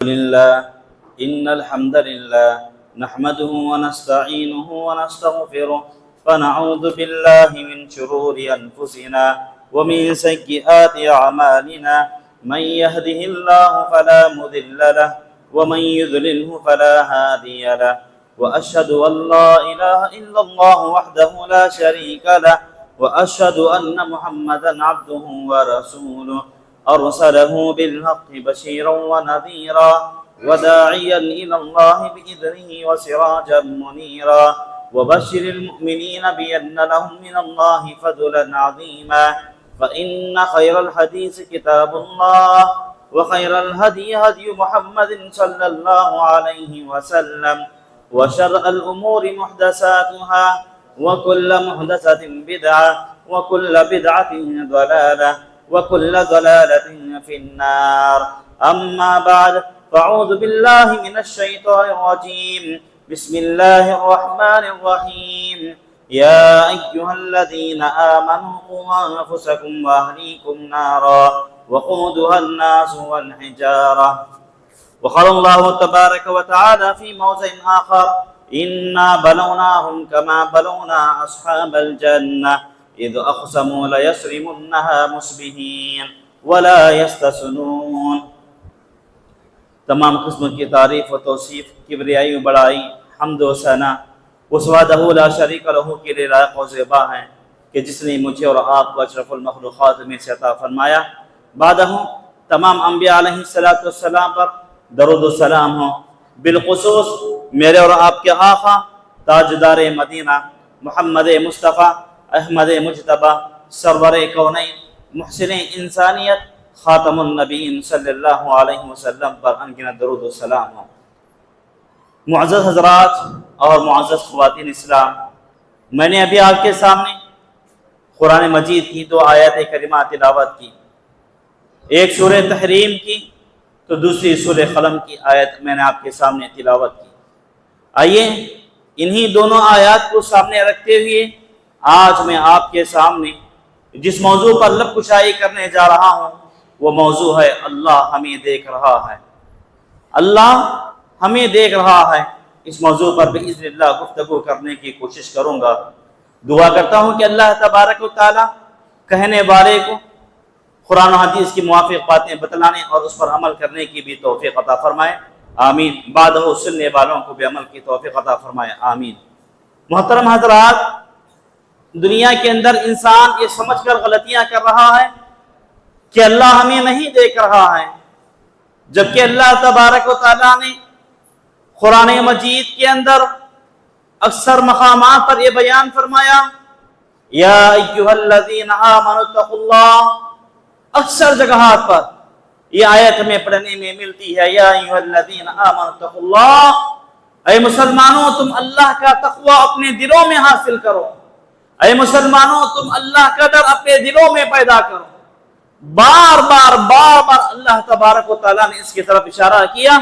لله إن الحمد لله نحمده ونستعينه ونستغفره فنعوذ بالله من شرور أنفسنا ومن سيئات أعمالنا من يهده الله فلا مضل له ومن يضلله فلا هادي له وأشهد أن لا إله إلا الله وحده لا شريك له وأشهد أن محمدا عبده ورسوله أرسله بالحق بشيرا ونذيرا وداعيا إلى الله بإذنه وسراجا منيرا وبشر المؤمنين بأن لهم من الله فضلا عظيما فإن خير الحديث كتاب الله وخير الهدي هدي محمد صلى الله عليه وسلم وشر الأمور محدثاتها وكل محدثة بدعة وكل بدعة ضلالة وكل ضلالة في النار أما بعد فأعوذ بالله من الشيطان الرجيم بسم الله الرحمن الرحيم يا أيها الذين آمنوا قوا أنفسكم وأهليكم نارا وقودها الناس والحجارة وقال الله تبارك وتعالى في موضع آخر إنا بلوناهم كما بلونا أصحاب الجنة إذ أقسموا ليصرمنها مصبحين ولا يستثنون۔ تمام قسم کی تعریف و توصیف، کبریائی و بڑائی، حمد و ثنا اس وحدہ لا شریک لہ کے لیے لائق و زیبا ہیں کہ جس نے مجھے اور آپ کو اشرف المخلوقات میں سے عطا فرمایا۔ بعدہ تمام انبیاء علیہ السلام پر درود و سلام ہو، بالخصوص میرے اور آپ کے آقا تاجدار مدینہ محمد مصطفیٰ احمد مجتبی سرور کونین محسن انسانیت خاتم النبیین صلی اللہ علیہ وسلم پر انگنت درود و سلام ہو۔ معزز حضرات اور معزز خواتین اسلام، میں نے ابھی آپ کے سامنے قرآن مجید کی دو آیات کریمہ تلاوت کی، ایک سورہ تحریم کی تو دوسری سورہ قلم کی آیت میں نے آپ کے سامنے تلاوت کی۔ آئیے انہی دونوں آیات کو سامنے رکھتے ہوئے آج میں آپ کے سامنے جس موضوع پر لب کشائی کرنے جا رہا ہوں وہ موضوع ہے اللہ ہمیں دیکھ رہا ہے۔ اللہ ہمیں دیکھ رہا ہے، اس موضوع پر باذن اللہ گفتگو کرنے کی کوشش کروں گا۔ دعا کرتا ہوں کہ اللہ تبارک و تعالی کہنے والے کو قرآن و حدیث کی موافق باتیں بتلانے اور اس پر عمل کرنے کی بھی توفیق عطا فرمائے، آمین۔ بعدہ سننے والوں کو بھی عمل کی توفیق عطا فرمائے، آمین۔ محترم حضرات، دنیا کے اندر انسان یہ سمجھ کر غلطیاں کر رہا ہے کہ اللہ ہمیں نہیں دیکھ رہا ہے، جبکہ اللہ تبارک و تعالیٰ نے قرآن مجید کے اندر اکثر مقامات پر یہ بیان فرمایا، یا ایھا الذین آمنوا اتقوا اللہ۔ اکثر جگہات پر یہ آیت ہمیں پڑھنے میں ملتی ہے، یا ایھا الذین آمنوا اتقوا اللہ، اے مسلمانوں تم اللہ کا تقوی اپنے دلوں میں حاصل کرو، اے مسلمانوں تم اللہ کا ڈر اپنے دلوں میں پیدا کرو۔ بار بار اللہ تبارک و تعالیٰ نے اس کی طرف اشارہ کیا،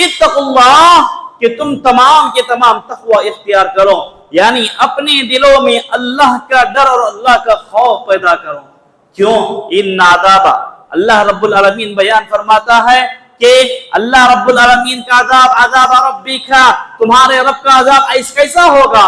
اتقوا اللہ، کہ تم تمام کے تمام تقوی اختیار کرو، یعنی اپنے دلوں میں اللہ کا ڈر اور اللہ کا خوف پیدا کرو۔ کیوں؟ ان عذاب، اللہ رب العالمین بیان فرماتا ہے کہ اللہ رب العالمین کا عذاب، عذاب ربک، تمہارے رب کا عذاب کیسا ہوگا؟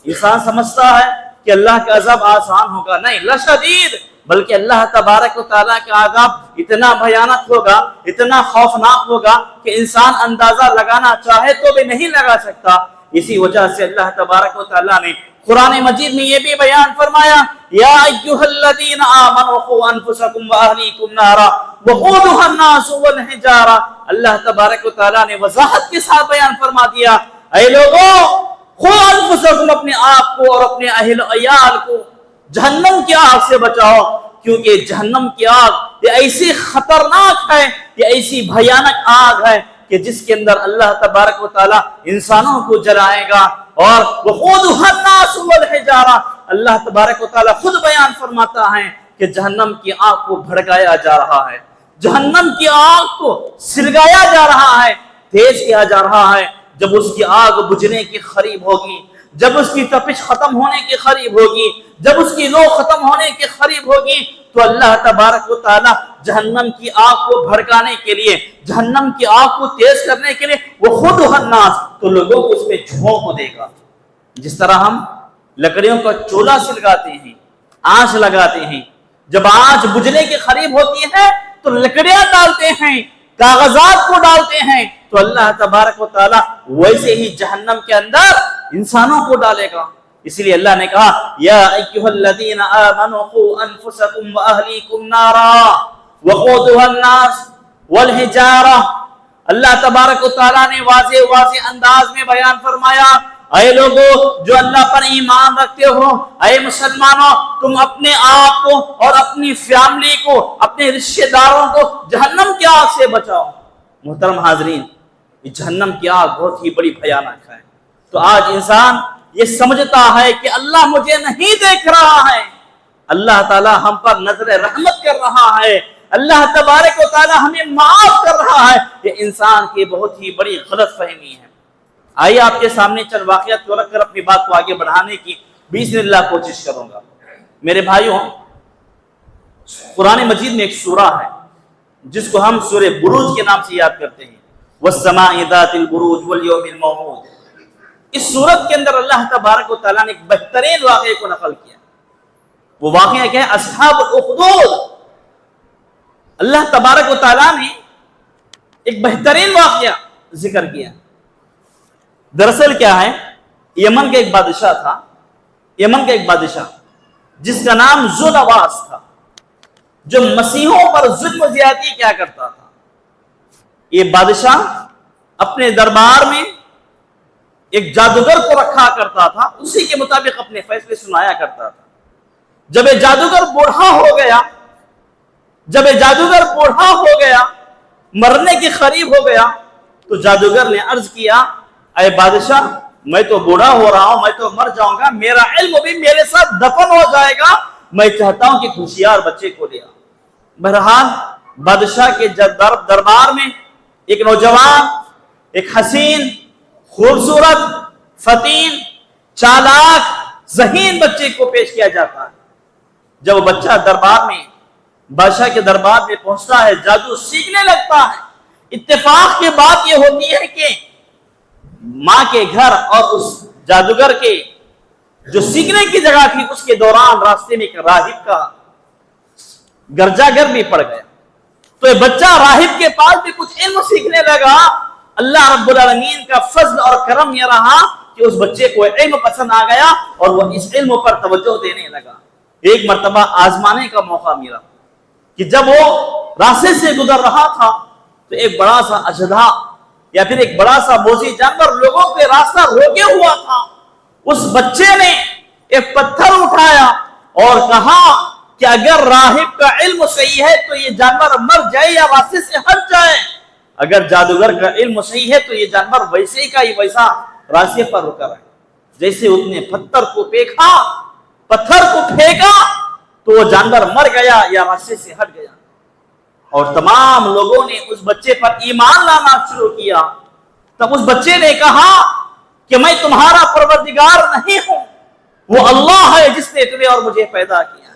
انسان سمجھتا ہے کہ اللہ کا عذاب آسان ہوگا، نہیں، لشدید، بلکہ اللہ تبارک و تعالیٰ کا عذاب اتنا بھیانک ہوگا، اتنا خوفناک ہوگا کہ انسان اندازہ لگانا چاہے تو بھی نہیں لگا سکتا۔ اسی وجہ سے اللہ تبارک و تعالیٰ نے قرآن مجید میں یہ بھی بیان فرمایا، یا ایھا الذین آمنوا قوا انفسکم واہلیکم نارا وقودها الناس والحجارہ۔ اللہ تبارک و تعالیٰ نے وضاحت کے ساتھ بیان فرما دیا، اے لوگوں قوا انفسکم، اپنے آپ کو اور اپنے اہل و عیال کو جہنم کی آگ سے بچاؤ، کیونکہ جہنم کی آگ یہ ایسی خطرناک ہے، یہ ایسی بھیانک آگ ہے کہ جس کے اندر اللہ تبارک و تعالی انسانوں کو جلائے گا، اور وقودها الناس والحجارہ، اللہ تبارک و تعالی خود بیان فرماتا ہے کہ جہنم کی آگ کو بھڑکایا جا رہا ہے، جہنم کی آگ کو سلگایا جا رہا ہے، تیز کیا جا رہا ہے۔ جب اس کی آگ بجھنے کی قریب ہوگی، جب اس کی تپش ختم ہونے کے قریب ہوگی، جب اس کی لو ختم ہونے کے قریب ہوگی، تو اللہ تبارک و تعالی جہنم کی آگ کو بھڑکانے کے لیے، جہنم کی آگ کو تیز کرنے کے لیے وہ خود الناس، تو لوگوں کو اس میں جھونک دے گا۔ جس طرح ہم لکڑیوں کا چولہا سلگاتے ہیں، آنچ لگاتے ہیں، جب آنچ بجھنے کے قریب ہوتی ہے تو لکڑیاں ڈالتے ہیں، کاغذات کو ڈالتے ہیں، تو اللہ تبارک و تعالی ویسے ہی جہنم کے اندر انسانوں کو ڈالے گا۔ اس لیے اللہ نے کہا یا ایھا الذین آمنوا قوا انفسکم واہلیکم نارا وقودها الناس والحجارہ۔ اللہ تبارک و تعالی نے واضح انداز میں بیان فرمایا، اے لوگو جو اللہ پر ایمان رکھتے ہو، اے مسلمانوں، تم اپنے آپ کو اور اپنی فیملی کو، اپنے رشتہ داروں کو جہنم کی آگ سے بچاؤ۔ محترم حاضرین، یہ جہنم کی آگ بہت ہی بڑی بھیانک ہے۔ تو آج انسان یہ سمجھتا ہے کہ اللہ مجھے نہیں دیکھ رہا ہے، اللہ تعالی ہم پر نظر رحمت کر رہا ہے، اللہ تبارک و تعالی ہمیں معاف کر رہا ہے۔ یہ انسان کی بہت ہی بڑی غلط فہمی ہے۔ آئیے آپ کے سامنے چند واقعات کو رکھ کر اپنی بات کو آگے بڑھانے کی باذن اللہ کوشش کروں گا۔ میرے بھائیوں، قرآن مجید میں ایک سورہ ہے جس کو ہم سورہ بروج کے نام سے یاد کرتے ہیں، والسماء ذات البروج والیوم الموعود۔ اس سورت کے اندر اللہ تبارک و تعالیٰ نے ایک بہترین واقعے کو نقل کیا۔ وہ واقعہ کیا ہے؟ اصحاب الاخدود۔ اللہ تبارک و تعالیٰ نے ایک بہترین واقعہ ذکر کیا۔ دراصل کیا ہے، یمن کا ایک بادشاہ تھا، یمن کا ایک بادشاہ جس کا نام ذو نواس تھا، جو مسیحوں پر ظلم و زیادتی کیا کرتا تھا۔ یہ بادشاہ اپنے دربار میں ایک جادوگر کو رکھا کرتا تھا، اسی کے مطابق اپنے فیصلے سنایا کرتا تھا۔ جب یہ جادوگر بوڑھا ہو گیا، مرنے کے قریب ہو گیا، تو جادوگر نے عرض کیا، اے بادشاہ، میں تو بوڑھا ہو رہا ہوں، میں تو مر جاؤں گا، میرا علم بھی میرے ساتھ دفن ہو جائے گا، میں چاہتا ہوں کہ ہوشیار بچے کو لے آؤ۔ بہرحال بادشاہ کے دربار میں ایک نوجوان، ایک حسین، خوبصورت، فطین، چالاک، ذہین بچے کو پیش کیا جاتا ہے۔ جب وہ بچہ بادشاہ کے دربار میں پہنچتا ہے، جادو سیکھنے لگتا ہے۔ اتفاق کی بات یہ ہوتی ہے کہ ماں کے گھر اور اس جادوگر کے جو سیکھنے کی جگہ تھی، اس کے دوران راستے میں ایک راہب کا گرجا گھر بھی پڑ گیا۔ تو یہ بچہ راہب کے پاس بھی کچھ علم سیکھنے لگا۔ اللہ رب العالمین کا فضل اور کرم یہ رہا کہ اس بچے کو علم پسند آ گیا اور وہ اس علم پر توجہ دینے لگا۔ ایک مرتبہ آزمانے کا موقع ملا کہ جب وہ راستے سے گزر رہا تھا تو ایک بڑا سا اژدھا یا پھر ایک بڑا سا موذی جانور لوگوں کے راستہ روکے ہوا تھا۔ اس بچے نے ایک پتھر اٹھایا اور کہا کہ اگر راہب کا علم صحیح ہے تو یہ جانور مر جائے یا راستے سے ہٹ جائے، اگر جادوگر کا علم صحیح ہے تو یہ جانور ویسے کا ہی ویسا راستے پر رکا رہے۔ جیسے اس نے پتھر کو پھینکا تو وہ جانور مر گیا یا راستے سے ہٹ گیا، اور تمام لوگوں نے اس بچے پر ایمان لانا شروع کیا۔ تب اس بچے نے کہا کہ میں تمہارا پروردگار نہیں ہوں، وہ اللہ ہے جس نے تمہیں اور مجھے پیدا کیا۔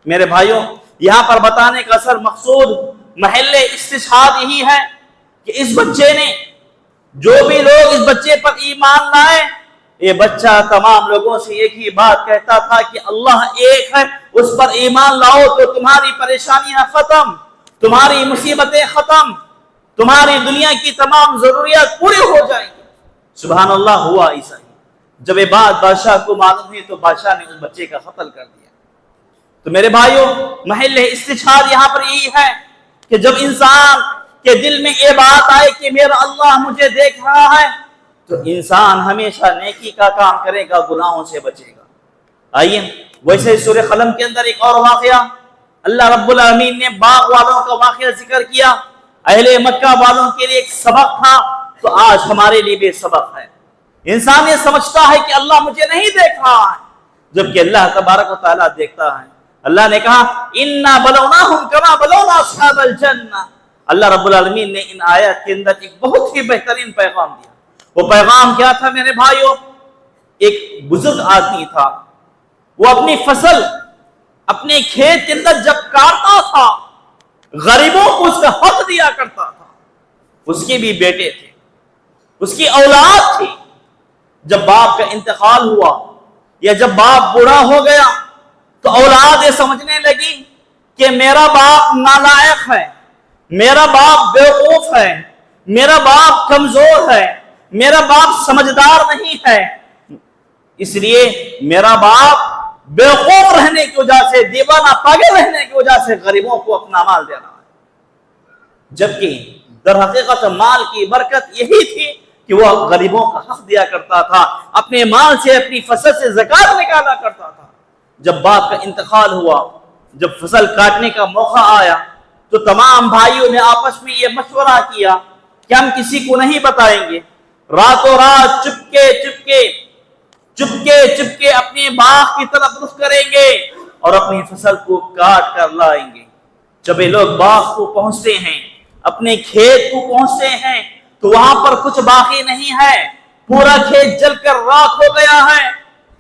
میرے بھائیوں، یہاں پر بتانے کا اصل مقصود محل استشہاد یہی ہے کہ اس بچے نے، جو بھی لوگ اس بچے پر ایمان لائے، یہ بچہ تمام لوگوں سے ایک ہی بات کہتا تھا کہ اللہ ایک ہے، اس پر ایمان لاؤ تو تمہاری پریشانیاں ختم، تمہاری مصیبتیں ختم، تمہاری دنیا کی تمام ضروریات پوری ہو جائیں گی۔ سبحان اللہ، ہوا ایسا ہی۔ جب یہ بات بادشاہ کو معلوم ہوئی تو بادشاہ نے اس بچے کا قتل کر دیا۔ تو میرے بھائیوں، محل استشہاد یہاں پر یہی ہے کہ جب انسان کے دل میں یہ بات آئے کہ میرا اللہ مجھے دیکھ رہا ہے، تو انسان ہمیشہ نیکی کا کام کرے گا، گناہوں سے بچے گا۔ آئیے ویسے سورہ قلم کے اندر ایک اور واقعہ، اللہ رب العالمین نے باغ والوں کا واقعہ ذکر کیا، اہل مکہ والوں کے لیے ایک سبق تھا، تو آج ہمارے لیے بھی سبق ہے۔ انسان یہ سمجھتا ہے کہ اللہ مجھے نہیں دیکھ رہا ہے، جبکہ اللہ تبارک و تعالیٰ دیکھتا ہے۔ اللہ نے کہا اِنَّا بَلَوْنَاهُمْ كَمَا بَلَوْنَا أَصْحَابَ الْجَنَّةِ۔ اللہ رب العالمین نے ان آیات کے اندر ایک بہت ہی بہترین پیغام دیا۔ وہ پیغام کیا تھا میرے بھائیوں؟ ایک بزرگ آدمی تھا، وہ اپنی فصل اپنے کھیت کے اندر جب کاٹتا تھا غریبوں کو اس کا حق دیا کرتا تھا. اس کے بھی بیٹے تھے, اس کی اولاد تھی. جب باپ کا انتقال ہوا یا جب باپ بوڑھا ہو گیا تو اولاد یہ سمجھنے لگی کہ میرا باپ نالائق ہے, میرا باپ بیوقوف ہے, میرا باپ کمزور ہے, میرا باپ سمجھدار نہیں ہے, اس لیے میرا باپ بیوقوف رہنے کی وجہ سے, دیوانہ پاگل رہنے کی وجہ سے غریبوں کو اپنا مال دے رہا ہے. جبکہ در حقیقت مال کی برکت یہی تھی کہ وہ غریبوں کا حق دیا کرتا تھا, اپنے مال سے, اپنی فصل سے زکات نکالا کرتا تھا. جب باپ کا انتقال ہوا, جب فصل کاٹنے کا موقع آیا تو تمام بھائیوں نے آپس میں یہ مشورہ کیا کہ ہم کسی کو نہیں بتائیں گے, راتوں رات چپکے اپنے باغ کی طرف رخ کریں گے اور اپنی فصل کو کاٹ کر لائیں گے. جب یہ لوگ باغ کو پہنچتے ہیں, اپنے کھیت کو پہنچتے ہیں تو وہاں پر کچھ باقی نہیں ہے, پورا کھیت جل کر راکھ ہو گیا ہے.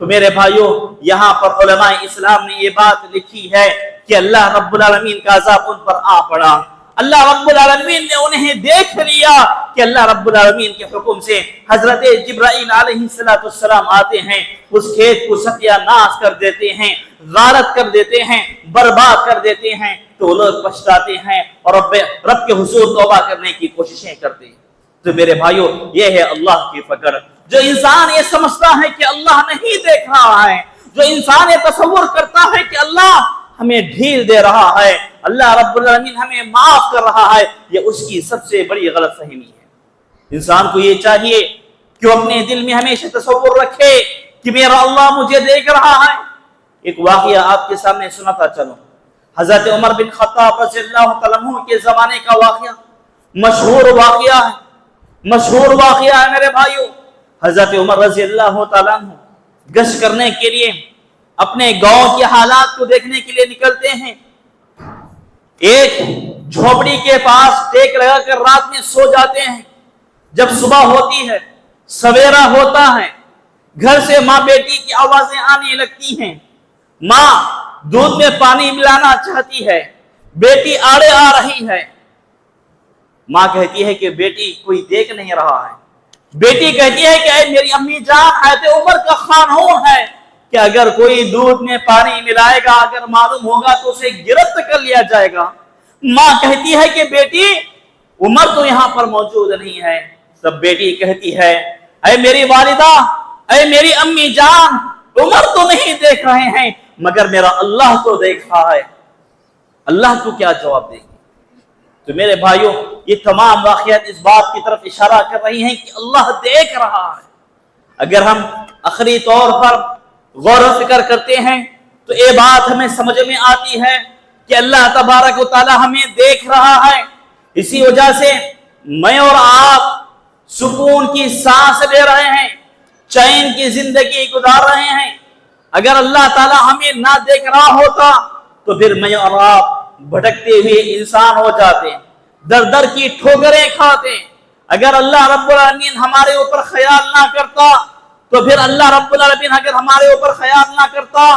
تو میرے بھائیوں, یہاں پر علماء اسلام نے یہ بات لکھی ہے کہ اللہ رب العالمین کا عذاب ان پر آ پڑا. اللہ رب العالمین نے انہیں دیکھ لیا کہ اللہ رب العالمین کے حکم سے حضرت جبرائیل علیہ السلام آتے ہیں, اس کھیت کو ستیہ ناش کر دیتے ہیں, غارت کر دیتے ہیں, برباد کر دیتے ہیں. تو لوگ پچھتاتے ہیں اور رب کے حضور توبہ کرنے کی کوششیں کرتے ہیں. تو میرے بھائیوں, یہ ہے اللہ کی فکر. جو انسان یہ سمجھتا ہے کہ اللہ نہیں دیکھ رہا ہے, جو انسان یہ تصور کرتا ہے کہ اللہ ہمیں ڈھیل دے رہا ہے, اللہ رب العالمین ہمیں معاف کر رہا ہے, یہ اس کی سب سے بڑی غلط فہمی ہے. انسان کو یہ چاہیے کہ وہ اپنے دل میں ہمیشہ تصور رکھے کہ میرا اللہ مجھے دیکھ رہا ہے. ایک واقعہ آپ کے سامنے سناتا چلوں. حضرت عمر بن خطاب رضی اللہ تعالیٰ عنہ کے زمانے کا واقعہ, مشہور واقعہ ہے میرے بھائیوں. حضرت عمر رضی اللہ تعالیٰ عنہ گشت کرنے کے لیے اپنے گاؤں کے حالات کو دیکھنے کے لیے نکلتے ہیں. ایک جھوپڑی کے پاس ٹیک لگا کر رات میں سو جاتے ہیں. جب صبح ہوتی ہے, سویرا ہوتا ہے, گھر سے ماں بیٹی کی آوازیں آنے لگتی ہیں. ماں دودھ میں پانی ملانا چاہتی ہے, بیٹی آڑے آ رہی ہے. ماں کہتی ہے کہ بیٹی کوئی دیکھ نہیں رہا ہے. بیٹی کہتی ہے کہ اے میری امی جان, حضرت عمر کا قانون ہے کہ اگر کوئی دودھ میں پانی ملائے گا, اگر معلوم ہوگا تو اسے گرفت کر لیا جائے گا. ماں کہتی ہے کہ بیٹی عمر تو یہاں پر موجود نہیں ہے. تب بیٹی کہتی ہے اے میری والدہ, اے میری امی جان, عمر تو نہیں دیکھ رہے ہیں مگر میرا اللہ تو دیکھ رہا ہے. اللہ کو کیا جواب دیں گے؟ تو میرے بھائیوں, یہ تمام واقعات اس بات کی طرف اشارہ کر رہی ہیں کہ اللہ دیکھ رہا ہے. اگر ہم آخری طور پر غور و فکر کرتے ہیں تو یہ بات ہمیں سمجھ میں آتی ہے کہ اللہ تبارک و تعالی ہمیں دیکھ رہا ہے. اسی وجہ سے میں اور آپ سکون کی سانس لے رہے ہیں, چین کی زندگی گزار رہے ہیں. اگر اللہ تعالی ہمیں نہ دیکھ رہا ہوتا تو پھر میں اور آپ بھٹکتے ہوئے انسان ہو جاتے, در در کی ٹھوکریں کھاتے. اگر اللہ رب العالمین ہمارے اوپر خیال نہ کرتا تو پھر اللہ رب العالمین اگر ہمارے اوپر خیال نہ کرتا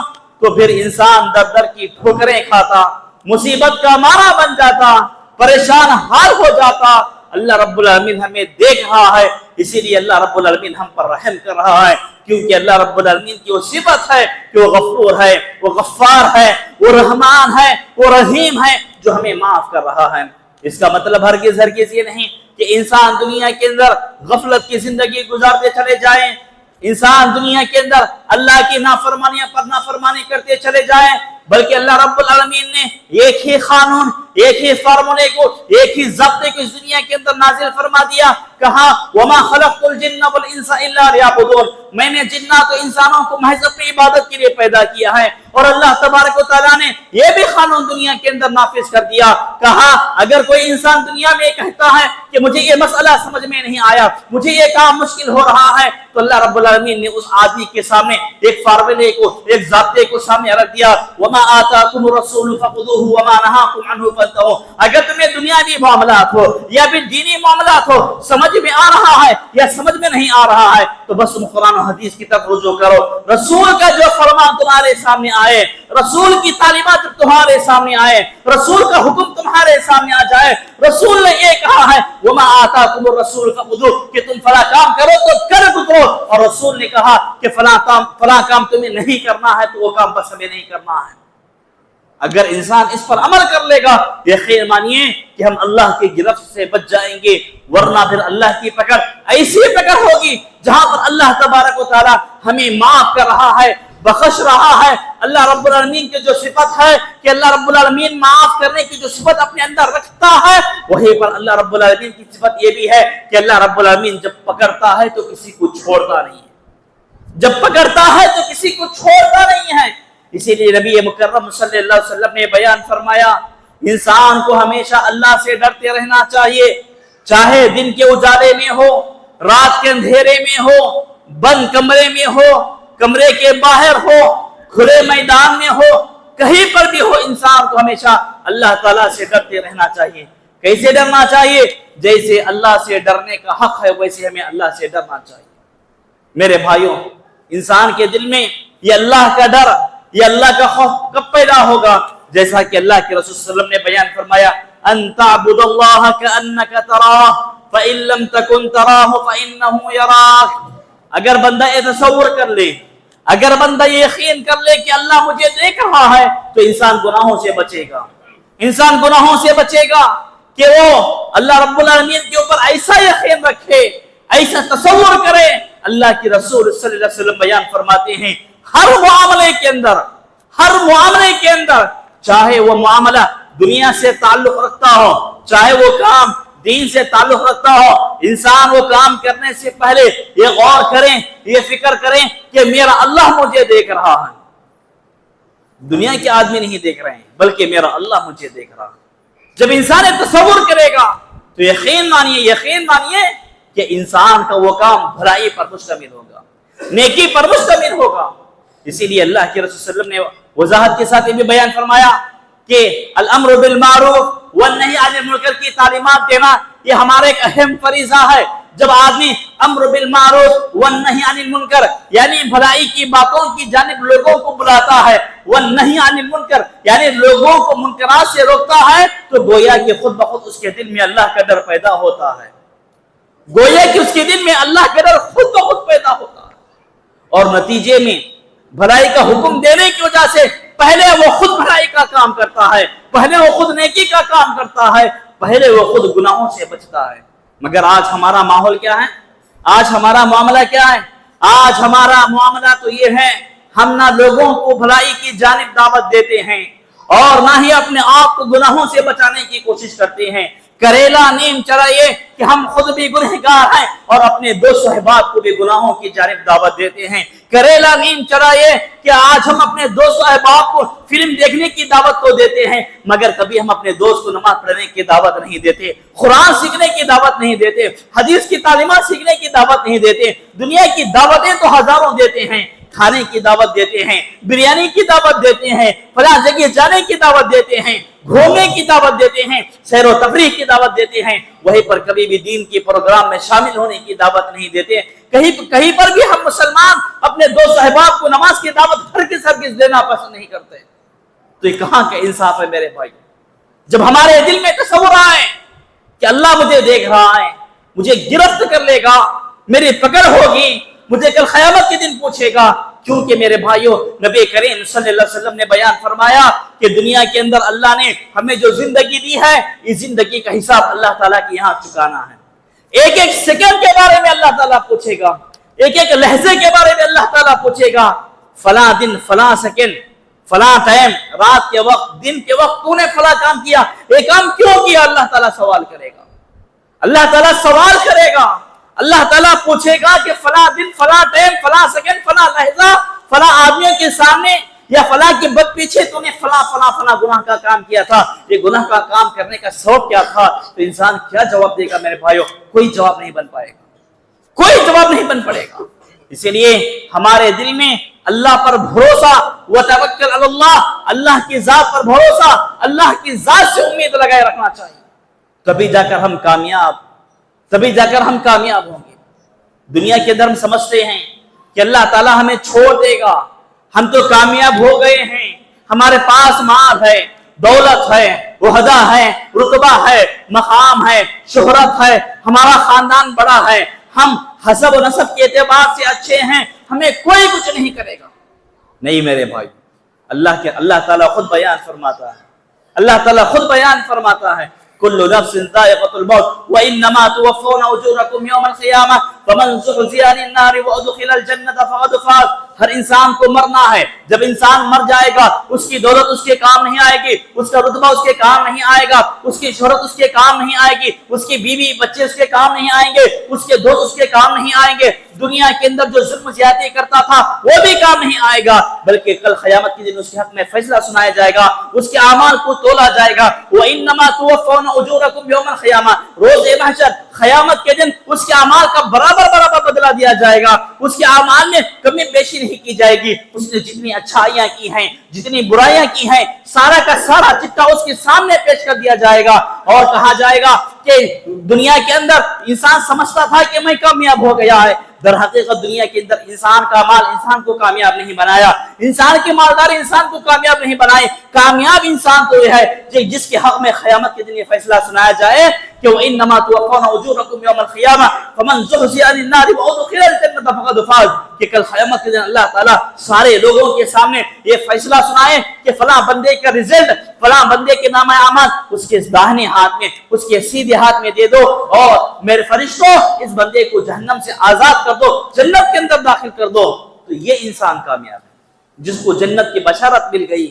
تو پھر انسان در در کی ٹھوکریں کھاتا, مصیبت کا مارا بن جاتا, پریشان حال ہو جاتا. اللہ رب العالمین ہمیں دیکھ رہا ہے, اسی لیے اللہ رب العالمین ہم پر رحم کر رہا ہے, کیونکہ اللہ رب العالمین کی وہ صفت ہے کہ وہ غفور ہے, وہ غفار ہے, وہ رحمان ہے, وہ رحیم ہے, جو ہمیں معاف کر رہا ہے. اس کا مطلب ہرگز یہ نہیں کہ انسان دنیا کے اندر غفلت کی زندگی گزارتے چلے جائیں, انسان دنیا کے اندر اللہ کی نافرمانیاں پر نافرمانی کرتے چلے جائیں, بلکہ اللہ رب العالمین نے ایک ہی قانون, ایک ہی فارمولے کو, ایک ہی ضابطے کو اس دنیا کے اندر نازل فرما دیا. کہا وما خلقت الجن والانس الا ليعبدون, میں نے جنات و انسانوں کو محض اپنی عبادت کے لیے پیدا کیا ہے. اور اللہ تبارک و تعالیٰ نے یہ بھی قانون دنیا کے اندر نافذ کر دیا. کہا اگر کوئی انسان دنیا میں کہتا ہے کہ مجھے یہ مسئلہ سمجھ میں نہیں آیا, مجھے یہ کام مشکل ہو رہا ہے, تو اللہ رب العالمین نے اس آدمی کے سامنے ایک فارمولے کو, ایک ضابطے کو سامنے رکھ دیا. وما آتاکم الرسول فخذوه وما نهاکم عنه فانتهوا. اگر تمہیں دنیاوی معاملات ہو یا پھر دینی معاملات ہو سمجھ میں آ رہا ہے یا سمجھ میں نہیں آ رہا ہے تو بس تم قرآن و حدیث کی طرف رجوع کرو. رسول کا جو فرمان تمہارے سامنے آئے, رسول کی تعلیمات جب تمہارے سامنے آئے, رسول کا حکم تمہارے سامنے آ جائے, رسول نے یہ کہا ہے وما آتاکم الرسول فخذوہ کہ تم فلاں کام کرو تو کر دو, اور رسول نے کہا کہ فلاں کام تمہیں نہیں کرنا ہے تو وہ کام بس ہمیں نہیں کرنا ہے. اگر انسان اس پر عمل کر لے گا یقین مانیے کہ ہم اللہ کی گرفت سے بچ جائیں گے, ورنہ پھر اللہ کی پکڑ ایسی پکڑ ہوگی جہاں پر اللہ تبارک و تعالی ہمیں معاف کر رہا ہے, بخش رہا ہے. اللہ رب العالمین کی جو صفت ہے کہ اللہ رب العالمین معاف کرنے کی جو صفت اپنے اندر رکھتا ہے, وہیں پر اللہ رب العالمین کی صفت یہ بھی ہے کہ اللہ رب العالمین جب پکڑتا ہے تو کسی کو چھوڑتا نہیں ہے, جب پکڑتا ہے تو کسی کو چھوڑتا نہیں ہے. اسی لیے نبی مکرم صلی اللہ علیہ وسلم نے بیان فرمایا انسان کو ہمیشہ اللہ سے ڈرتے رہنا چاہیے, چاہے دن کے اجالے میں ہو, رات کے اندھیرے میں ہو, بند کمرے میں ہو, کمرے کے باہر ہو, کھلے میدان میں ہو, کہیں پر بھی ہو, انسان کو ہمیشہ اللہ تعالیٰ سے ڈرتے رہنا چاہیے. کیسے ڈرنا چاہیے؟ جیسے اللہ سے ڈرنے کا حق ہے ویسے ہمیں اللہ سے ڈرنا چاہیے. میرے بھائیوں, انسان کے دل میں یہ اللہ کا ڈر, یہ اللہ کا خوف کب پیدا ہوگا؟ جیسا کہ اللہ کے رسول صلی اللہ علیہ وسلم نے بیان فرمایا ان تعبد اللہ کأنک تراہ فإن لم تکن تراہ فإنہ یراک. اگر بندہ یہ تصور کر لے, اگر بندہ یہ یقین کر لے کہ اللہ مجھے دیکھ رہا ہے تو انسان گناہوں سے بچے گا, انسان گناہوں سے بچے گا کہ وہ اللہ رب العالمین کے اوپر ایسا یقین رکھے, ایسا تصور کرے. اللہ کے رسول صلی اللہ علیہ وسلم بیان فرماتے ہیں ہر معاملے کے اندر چاہے وہ معاملہ دنیا سے تعلق رکھتا ہو, چاہے وہ کام دین سے تعلق رکھتا ہو, انسان وہ کام کرنے سے پہلے یہ غور کریں, یہ فکر کریں کہ میرا اللہ مجھے دیکھ رہا ہے. دنیا کے آدمی نہیں دیکھ رہے ہیں بلکہ میرا اللہ مجھے دیکھ رہا ہے. جب انسان تصور کرے گا تو یقین مانیے کہ انسان کا وہ کام بھلائی پر مشتمل ہوگا, نیکی پر مشتمل ہوگا. اسی لیے اللہ کے رسول صلی اللہ علیہ وسلم نے وضاحت کے ساتھ یہ بھی بیان فرمایا کہ الامر بالمعروف والنہی عن المنکر کی تعلیمات دینا یہ ہمارا ایک اہم فریضہ ہے. جب آدمی امر بالمعروف والنہی عن المنکر یعنی بھلائی کی باتوں کی جانب لوگوں کو بلاتا ہے, والنہی عن المنکر یعنی لوگوں کو منکرات سے روکتا ہے, تو گویا کہ خود بخود اس کے دل میں اللہ کا ڈر پیدا ہوتا ہے, گویا کہ اس کے دل میں اللہ کا ڈر خود بخود پیدا ہوتا ہے. اور نتیجے میں بھلائی کا حکم دینے کی وجہ سے پہلے وہ خود بھلائی کا کام کرتا ہے, پہلے وہ خود نیکی کا کام کرتا ہے, پہلے وہ خود گناہوں سے بچتا ہے. مگر آج ہمارا ماحول کیا ہے, آج ہمارا معاملہ کیا ہے؟ آج ہمارا معاملہ تو یہ ہے ہم نہ لوگوں کو بھلائی کی جانب دعوت دیتے ہیں اور نہ ہی اپنے آپ کو گناہوں سے بچانے کی کوشش کرتے ہیں. کریلا نیم چرائیے کہ ہم خود بھی گنہگار ہیں اور اپنے دوست احباب کو بھی گناہوں کی جانب دعوت دیتے ہیں. کریلا نیم چرائیے کہ آج ہم اپنے دوست احباب کو فلم دیکھنے کی دعوت تو دیتے ہیں مگر کبھی ہم اپنے دوست کو نماز پڑھنے کی دعوت نہیں دیتے, قرآن سیکھنے کی دعوت نہیں دیتے, حدیث کی تعلیمات سیکھنے کی دعوت نہیں دیتے. دنیا کی دعوتیں تو ہزاروں دیتے ہیں, کھانے کی دعوت دیتے ہیں, بریانی کی دعوت دیتے ہیں, فلاں جگہ جانے کی دعوت دیتے ہیں, گھومنے کی دعوت دیتے ہیں, سیر و تفریح کی دعوت دیتے ہیں, وہیں پر کبھی بھی دین کے پروگرام میں شامل ہونے کی دعوت نہیں دیتے. کہیں پر بھی ہم مسلمان اپنے دوست احباب کو نماز کی دعوت ہرگز دینا پسند نہیں کرتے. تو یہ کہاں کا انصاف ہے میرے بھائی؟ جب ہمارے دل میں تصور آئے کہ اللہ مجھے دیکھ رہا ہے, مجھے گرفت کر لے گا, میری پکڑ ہوگی, مجھے کل قیامت کے دن پوچھے گا. کیونکہ میرے بھائیوں نبی کریم صلی اللہ علیہ وسلم نے بیان فرمایا کہ دنیا کے اندر اللہ نے ہمیں جو زندگی دی ہے اس زندگی کا حساب اللہ تعالیٰ کے یہاں چکانا ہے. ایک ایک سیکنڈ کے بارے میں اللہ تعالیٰ پوچھے گا, ایک ایک لحظے کے بارے میں اللہ تعالیٰ پوچھے گا. فلاں دن, فلاں سیکنڈ, فلاں ٹائم, رات کے وقت, دن کے وقت تو نے فلاں کام کیا, یہ کام کیوں کیا؟ اللہ تعالیٰ سوال کرے گا, اللہ تعالیٰ سوال کرے گا. اللہ تعالیٰ پوچھے گا کہ فلاں دن, فلاں ٹائم, فلاں سیکنڈ, فلاں لحظہ, فلاں آدمیوں کے سامنے یا فلاں کے بد پیچھے تو نے فلاں گناہ کا کام کیا تھا, یہ گناہ کا کام کرنے کا سبب کیا تھا؟ تو انسان کیا جواب دے گا میرے بھائیوں؟ کوئی جواب نہیں بن پائے گا, کوئی جواب نہیں بن پڑے گا. اسی لیے ہمارے دل میں اللہ پر بھروسہ, وتوکل علی اللہ, اللہ کی ذات پر بھروسہ, اللہ کی ذات سے امید لگائے رکھنا چاہیے. تبھی جا کر ہم کامیاب ہوں گے. دنیا کے اندر ہم سمجھتے ہیں کہ اللہ تعالیٰ ہمیں چھوڑ دے گا, ہم تو کامیاب ہو گئے ہیں، ہمارے پاس مال ہے، دولت ہے، عہدہ ہے، رتبہ ہے، مقام ہے، شہرت ہے، ہمارا خاندان بڑا ہے، ہم حسب و نسب کے اعتبار سے اچھے ہیں، ہمیں کوئی کچھ نہیں کرے گا۔ نہیں میرے بھائی، اللہ تعالیٰ خود بیان فرماتا ہے، اللہ تعالیٰ خود بیان فرماتا ہے کل نفس ذائقۃ الموت وانما توفون اجورکم یوم القیامہ فمن زحزح عن النار وادخل الجنۃ فقد فاز۔ ہر انسان کو مرنا ہے، جب انسان مر جائے گا اس کی دولت اس کے کام نہیں آئے گی، اس کا رتبہ اس کے کام نہیں آئے گا، اس کی شہرت اس کے کام نہیں آئے گی، اس کی بیوی بچے اس کے کام نہیں آئیں گے، اس کے دوست اس کے کام نہیں آئیں گے، دنیا کے اندر جو ظلم زیادتی کرتا تھا وہ بھی کام نہیں آئے گا، بلکہ کل قیامت کے دن اس کے حق میں فیصلہ سنایا جائے گا، اس کے اعمال کو تولا جائے گا۔ وَإِنَّمَا تُوَفَّوْنَ أُجُورَكُمْ يَوْمَ الْقِيَامَةِ، روز محشر قیامت کے دن اس کے اعمال کا برابر بدلہ دیا جائے گا، اس کے اعمال میں کمی بیشی نہیں کی جائے گی، اس نے جتنی اچھائیاں کی ہیں، جتنی برائیاں کی ہیں، سارا کا سارا چٹا اس کے سامنے پیش کر دیا جائے گا، اور کہا جائے گا کہ دنیا کے اندر انسان سمجھتا تھا کہ میں کامیاب ہو گیا ہے، در حقیقت دنیا کے اندر انسان کا مال انسان کو کامیاب نہیں بنایا، انسان کی مالداری انسان کو کامیاب نہیں بنائے، کامیاب انسان تو یہ ہے کہ جس کے حق میں قیامت کے دن یہ فیصلہ سنایا جائے کہ وَإِنَّمَا تُوَفَّوْنَ أُجُورَكُمْ يَوْمَ الْقِيَامَةِ فَمَنْ زُحْزِحَ عَنِ النَّارِ وَأُدْخِلَ الْجَنَّةَ فَقَدْ فَازَ، کہ کل قیامت کے دن اللہ تعالیٰ سارے لوگوں کے سامنے یہ فیصلہ سنائے کہ فلاں بندے کا رزلٹ، فلاں بندے کے نامہ اعمال اس کے داہنے ہاتھ میں، اس کے سیدھے ہاتھ میں دے دو، اور میرے فرشتوں اس بندے کو جہنم سے آزاد کر دو، جنت کے اندر داخل کر دو۔ تو یہ انسان کامیاب ہے جس کو جنت کی بشارت مل گئی،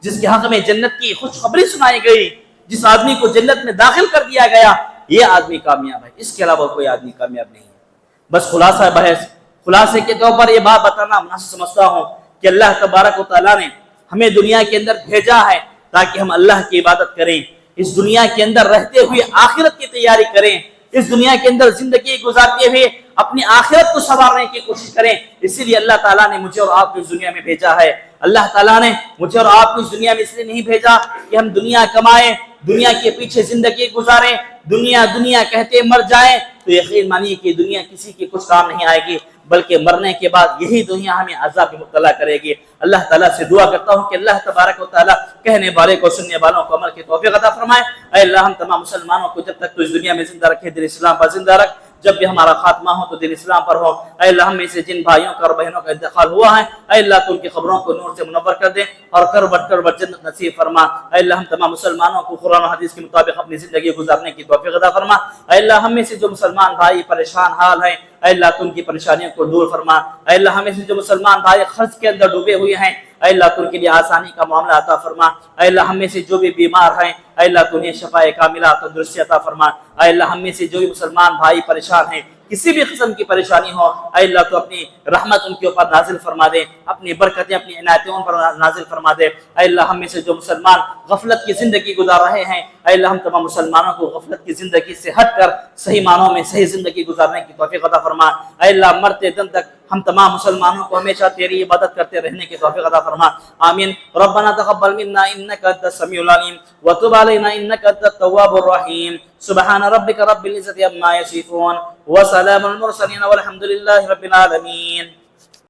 جس کے حق میں جنت کی خوشخبری سنائی گئی، جس آدمی کو جنت میں داخل کر دیا گیا، یہ آدمی کامیاب ہے، اس کے علاوہ کوئی آدمی کامیاب نہیں ہے۔ بس خلاصہ بحث، خلاصے کے طور پر یہ بات بتانا مناسب سمجھتا ہوں کہ اللہ تبارک و تعالیٰ نے ہمیں دنیا کے اندر بھیجا ہے تاکہ ہم اللہ کی عبادت کریں، اس دنیا کے اندر رہتے ہوئے آخرت کی تیاری کریں، اس دنیا کے اندر زندگی گزارتے ہوئے اپنی آخرت کو سنوارنے کی کوشش کریں۔ اسی لیے اللہ تعالیٰ نے مجھے اور آپ کو اس دنیا میں بھیجا ہے۔ اللہ تعالیٰ نے مجھے اور آپ کو اس دنیا میں اس لیے نہیں بھیجا کہ ہم دنیا کمائیں، دنیا کے پیچھے زندگی گزاریں، دنیا کہتے مر جائیں، تو یقین مانیے کہ دنیا کسی کے کچھ کام نہیں آئے گی، بلکہ مرنے کے بعد یہی دنیا ہمیں عذاب میں مبتلا کرے گی۔ اللہ تعالیٰ سے دعا کرتا ہوں کہ اللہ تبارک و تعالیٰ کہنے والے کو سننے والوں کو عمل کی توفیق عطا فرمائے۔ اے اللہ ہم تمام مسلمانوں کو جب تک تو اس دنیا میں زندہ رکھے، دین اسلام پر زندہ رکھ، جب بھی ہمارا خاتمہ ہو تو دین اسلام پر ہو۔ اے اللہ ہم میں سے جن بھائیوں کا اور بہنوں کا انتقال ہوا ہے، اے اللہ تو ان کی خبروں کو نور سے منور کر دے اور کربٹ جنت نصیب فرما۔ اے اللہ ہم تمام مسلمانوں کو قرآن و حدیث کے مطابق اپنی زندگی گزارنے کی توفیق عطا فرما۔ اے اللہ ہم میں سے جو مسلمان بھائی پریشان حال ہیں، اے اللہ تو ان کی پریشانیوں کو دور فرما۔ اے اللہ ہمیں سے جو مسلمان بھائی خرچ کے اندر ڈوبے ہوئے ہیں، اے اللہ تو ان کے لیے آسانی کا معاملہ عطا فرما۔ اے اللہ ہم میں سے جو بھی بیمار ہیں، اے اللہ تو انہیں شفاء کاملہ تندرستی عطا فرما۔ اے اللہ ہم میں سے جو بھی مسلمان بھائی پریشان ہیں، کسی بھی قسم کی پریشانی ہو، اے اللہ تو اپنی رحمت ان کے اوپر نازل فرما دے، اپنی برکتیں اپنی عنایتیں ان پر نازل فرما دے۔ اے اللہ ہم میں سے جو مسلمان غفلت کی زندگی گزار رہے ہیں، اے اللہ ہم تمام مسلمانوں کو غفلت کی زندگی سے ہٹ کر صحیح معنوں میں صحیح زندگی گزارنے کی توفیق عطا فرما۔ اے اللہ مرتے دم تک ہم تمام مسلمانوں کو ہمیشہ تیری عبادت کرتے رہنے کی توفیق عطا فرما۔ آمین۔ ربنا تقبل منا انك انت السميع العليم وتب علينا انك انت التواب الرحيم۔ سبحان ربك رب العزة عما يصفون وسلام على المرسلين والحمد لله رب العالمين۔